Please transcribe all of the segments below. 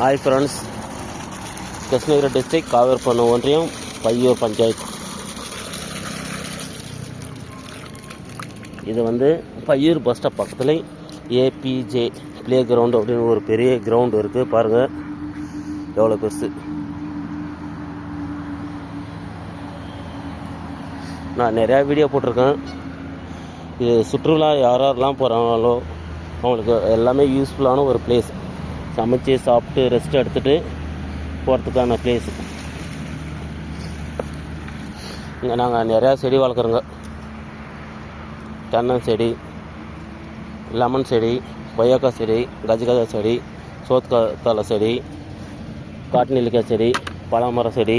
Hi friends, Krishnagiri district காவேரிப்பண்ணம் ஒன்றியம் பையூர் பஞ்சாயத்து. இது வந்து பையூர் பஸ் ஸ்டாப் பக்கத்தில் ஏபிஜே ப்ளே கிரவுண்டு அப்படின்னு ஒரு பெரிய கிரவுண்டு இருக்குது. பாருங்கள் எவ்வளோ பெருசு. நான் நிறையா வீடியோ போட்டிருக்கேன். இது சுற்றுலா யாரெல்லாம் போகிறாங்களோ அவங்களுக்கு எல்லாமே யூஸ்ஃபுல்லான ஒரு பிளேஸ். சமைச்சு சாப்பிட்டு ரெஸ்ட் எடுத்துகிட்டு போகிறதுக்கான பிளேஸ். இங்கே நாங்கள் நிறையா செடி வளர்க்குறோங்க. தென்னை செடி, லெமன் செடி, கொய்யாக்காய் செடி, கஜகஜா செடி, சோத்துக்காய் செடி, காட்டு நெல்லிக்காய் செடி, பழமரம் செடி,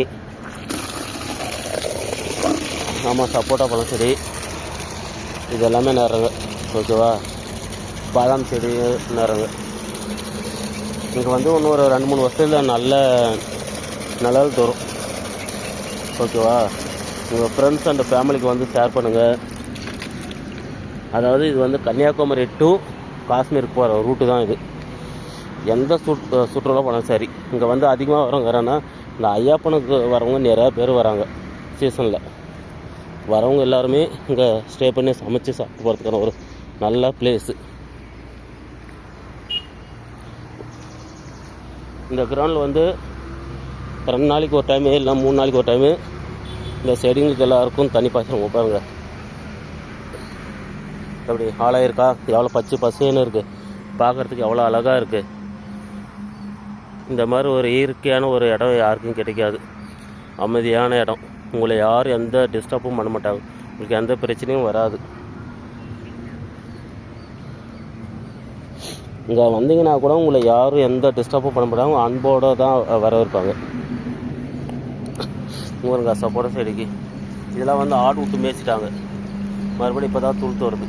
சப்போட்டா பழம் செடி, இது எல்லாமே நிறைய. ஓகேவா? பாதாம் செடி நிறைய. இங்கே வந்து இன்னும் ஒரு 2-3 வருஷத்தில் நல்ல நிழல் தரும். ஓகேவா? உங்கள் ஃப்ரெண்ட்ஸ் அண்ட் ஃபேமிலிக்கு வந்து ஷேர் பண்ணுங்கள். அதாவது இது வந்து கன்னியாகுமரி டு காஷ்மீருக்கு போகிற ரூட்டு தான் இது. எந்த சுற்றுலா போனால் சரி, இங்கே வந்து அதிகமாக வரவங்கன்னா இந்த ஐயாப்பனுக்கு வரவங்க நிறையா பேர் வராங்க. சீசனில் வரவங்க எல்லாருமே இங்கே ஸ்டே பண்ணி சமைச்சு சாப்பிட்டு போகிறதுக்கான ஒரு நல்ல பிளேஸு. இந்த கிரவுண்டில் வந்து 2 நாளைக்கு ஒரு டைமு இல்லை 3 நாளைக்கு ஒரு டைமு இந்த செடிங்களுக்கு எல்லாருக்கும் தண்ணி பாய்ச்சல். பாருங்க எப்படி ஆளாயிருக்கா, எவ்வளோ பச்சை பசேன்னு இருக்குது, பார்க்குறதுக்கு எவ்வளோ அழகாக இருக்குது. இந்த மாதிரி ஒரு இயற்கையான ஒரு இடம் யாருக்கும் கிடைக்காது. அமைதியான இடம். உங்களை யாரும் எந்த டிஸ்டர்பும் பண்ண மாட்டாங்க. உங்களுக்கு எந்த பிரச்சனையும் வராது. இங்கே வந்தீங்கன்னா கூட உங்களை யாரும் எந்த டிஸ்டர்பும் பண்ண மாட்டாங்க. அன்போடு தான் வரவேற்பாங்க. உங்களுக்கு சப்போட்டா செடிக்கு இதெல்லாம் வந்து ஆடு விட்டு மேய்ச்சிட்டாங்க. மறுபடியும் இப்போ தான் துளுத்து வருது.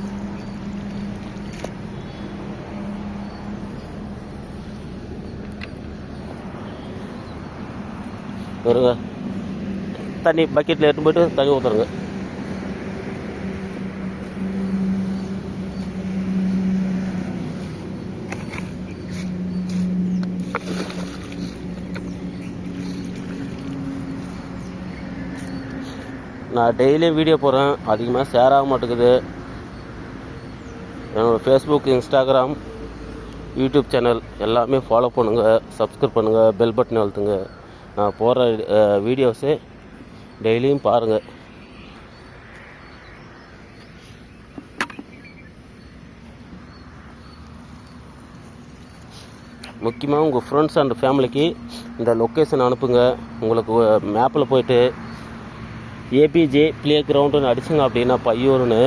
வருங்க, தண்ணி பக்கெட்டில் எடுத்து போய்ட்டு தண்ணி ஊற்றுருங்க. நான் டெய்லியும் வீடியோ போடுறேன், அதிகமாக ஷேர் ஆக மாட்டேங்குது. என்னோடய ஃபேஸ்புக், இன்ஸ்டாகிராம், யூடியூப் சேனல் எல்லாமே ஃபாலோ பண்ணுங்கள், சப்ஸ்கிரைப் பண்ணுங்கள், பெல் பட்டன் அழுத்துங்க. நான் போடுற வீடியோஸு டெய்லியும் பாருங்கள். முக்கியமாக உங்கள் ஃப்ரெண்ட்ஸ் அண்ட் ஃபேமிலிக்கு இந்த லொக்கேஷன் அனுப்புங்க. உங்களுக்கு மேப்பில் போய்ட்டு ஏபிஜே ப்ளே கிரவுண்டுன்னு அடிச்சுங்க அப்படின்னா பையூர்னு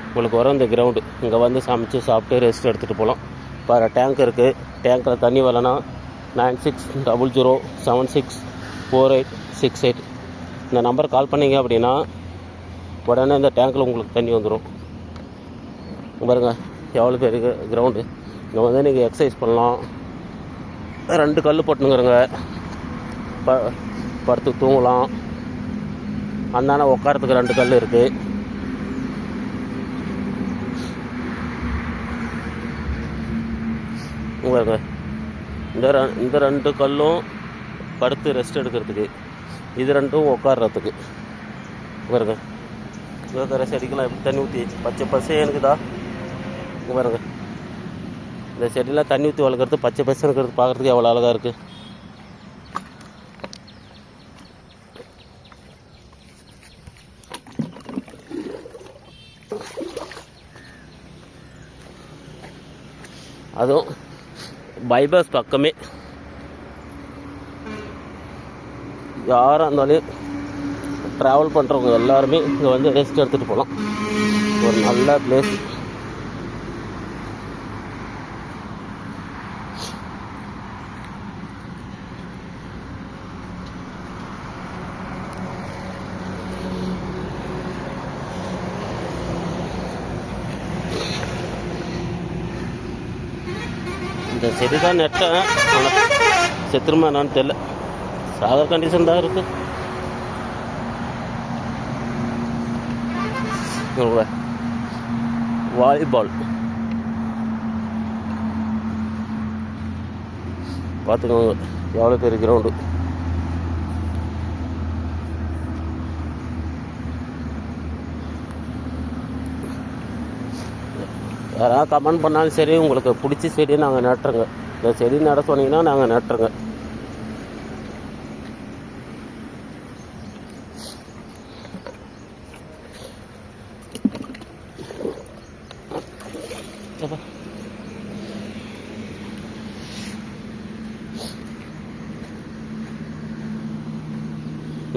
உங்களுக்கு வரும் இந்த கிரவுண்டு. இங்கே வந்து சமைச்சு சாப்பிட்டு ரெஸ்ட் எடுத்துகிட்டு போகலாம். பாரு, டேங்க் இருக்குது. டேங்க்கில் தண்ணி வரலன்னா 9600764868 இந்த நம்பர் கால் பண்ணிங்க அப்படின்னா உடனே இந்த டேங்க்கில் உங்களுக்கு தண்ணி வந்துடும். பாருங்க எவ்வளோ பேருக்கு கிரவுண்டு. இங்கே வந்து நீங்கள் எக்ஸசைஸ் பண்ணலாம். 2 கல் போட்டுனுங்கிறங்க. படுத்து தூங்கலாம். அந்தான உட்காரத்துக்கு 2 கல் இருக்குது. பாருங்க, இந்த 2 கல்லும் படுத்து ரெஸ்ட் எடுக்கிறதுக்கு, இது 2ம் உட்கார்றதுக்கு. பாருங்க இருக்கிற செடிக்கெல்லாம் எப்படி தண்ணி ஊற்றி பச்சை பசேனுக்குதா. பாருங்க, இந்த செடியெலாம் தண்ணி ஊற்றி வளர்க்குறது பச்சை பசேன்னு இருக்கிறது பார்க்குறதுக்கு எவ்வளோ அழகாக இருக்குது. அதுவும் பைபாஸ் பக்கமே. யாராக இருந்தாலும் ட்ராவல் பண்ணுறவங்க எல்லாருமே இங்கே வந்து ரெஸ்ட் எடுத்துகிட்டு போகலாம். ஒரு நல்ல பிளேஸ். இந்த செடி தான் நெட்டேன், ஆனால் செத்துருமா என்னான்னு தெரில. சாகர் கண்டிஷன் தான் இருக்குது. வாலிபால் பார்த்துக்கோங்க எவ்வளோ பெரிய கிரவுண்டு. யாராவது கமெண்ட் பண்ணாலும் சரி, உங்களுக்கு பிடிச்ச செடியை நாங்கள் நட்டுறோங்க. இந்த செடி நட சொன்னீங்கன்னா நாங்கள் நட்டுறோங்க.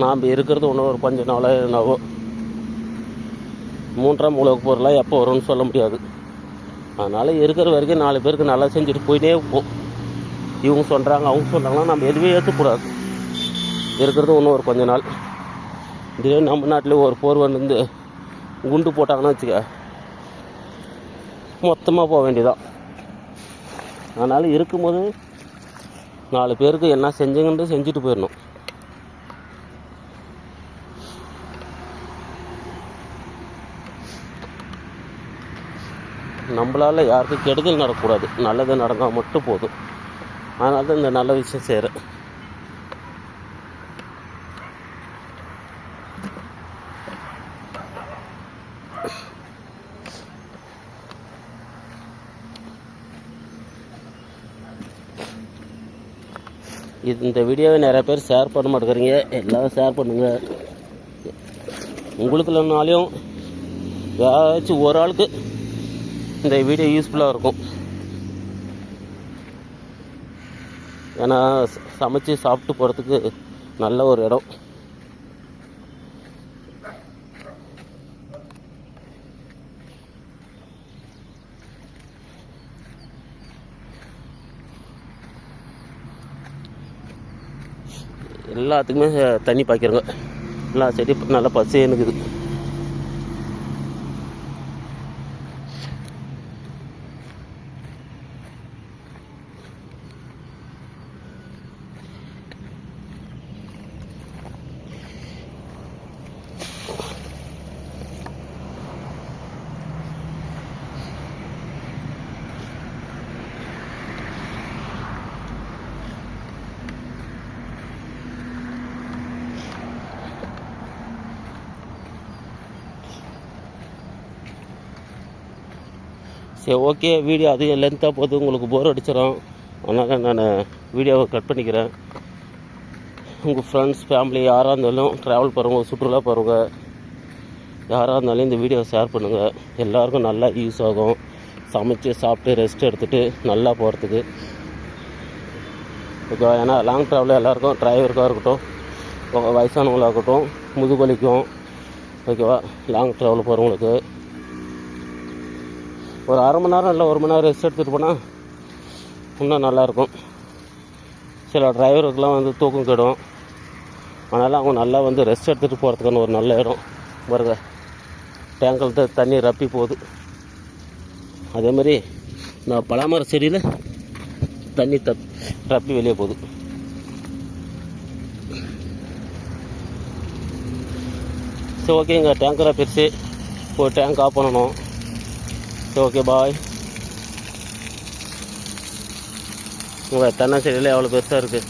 நாம் இருக்கிறது இன்னும் ஒரு கொஞ்சம் நாளாக என்னவோ. 3ஆம் உலகப் போரெலாம் எப்போ வரும்னு சொல்ல முடியாது. அதனால் இருக்கிற வரைக்கும் 4 பேருக்கு நல்லா செஞ்சுட்டு போயிட்டே இருப்போம். இவங்க சொல்கிறாங்க அவங்க சொல்கிறாங்கன்னா நம்ம எதுவே ஏற்றக்கூடாது. இருக்கிறது இன்னும் ஒரு கொஞ்ச நாள். இதுவே நம்ம நாட்டிலே ஒரு போர் வந்து குண்டு போட்டாங்கன்னா வச்சுக்க, மொத்தமாக போக வேண்டியதான். அதனால் இருக்கும்போது 4 பேருக்கு என்ன செஞ்சுங்கன்னு செஞ்சுட்டு போயிடணும். நம்மளால் யாருக்கும் கெடுதல் நடக்கக்கூடாது, நல்லது நடந்தால் மட்டும் போதும். அதனால தான் இந்த நல்ல விஷயம் செய்கிறேன். இந்த வீடியோவை நிறைய பேர் ஷேர் பண்ண மாட்டேங்கிறீங்க. எல்லோரும் ஷேர் பண்ணுங்கள். உங்களுக்கு இல்லைனாலையும் யாராச்சும் ஒரு ஆளுக்கு இந்த வீடியோ யூஸ்ஃபுல்லாக இருக்கும். ஏன்னா சமைச்சு சாப்பிட்டு போகிறதுக்கு நல்ல ஒரு இடம். எல்லாத்துக்குமே தண்ணி பாய்க்கிறோங்க. எல்லா செடி நல்லா பச்சையனுக்குது. சரி, ஓகே. வீடியோ அதிகம் லென்த்தாக போகுது, உங்களுக்கு போர் அடிச்சிடும். அதனால் நான் வீடியோவை கட் பண்ணிக்கிறேன். உங்கள் ஃப்ரெண்ட்ஸ் ஃபேமிலி யாராக இருந்தாலும், ட்ராவல் போகிறவங்க, சுற்றுலா போகிறவங்க யாராக இருந்தாலும் இந்த வீடியோவை ஷேர் பண்ணுங்கள். எல்லாருக்கும் நல்லா யூஸ் ஆகும். சமைச்சு சாப்பிட்டு ரெஸ்ட் எடுத்துகிட்டு நல்லா போகிறதுக்கு ஓகேவா. ஏன்னா லாங் ட்ராவலில் எல்லாேருக்கும், டிரைவருக்காக இருக்கட்டும், வயசானவங்களாக இருக்கட்டும், முதுகுவலிக்கும் ஓகேவா. லாங் ட்ராவல் போகிறவங்களுக்கு ஒரு 1/2 மணி நேரம் இல்லை 1 மணி நேரம் ரெஸ்ட் எடுத்துகிட்டு போனால் இன்னும் நல்லாயிருக்கும். சில டிரைவருக்கெலாம் வந்து தூக்கம் கெடும். அதனால் அவங்க நல்லா வந்து ரெஸ்ட் எடுத்துகிட்டு போகிறதுக்கான ஒரு நல்ல இடம் பாருங்க. டேங்கில் தான் தண்ணி ரப்பி போகுது. அதேமாதிரி நான் பலாமர செடியில் தண்ணி ரப்பி வெளியே போகுது. சரி, ஓகேங்க. டேங்கரை பிரித்து ஒரு டேங்க் ஆஃப் பண்ணணும். சரி, ஓகே, பாய். உங்கள் தென்னை செடியில் எவ்வளோ பெருசாக இருக்குது.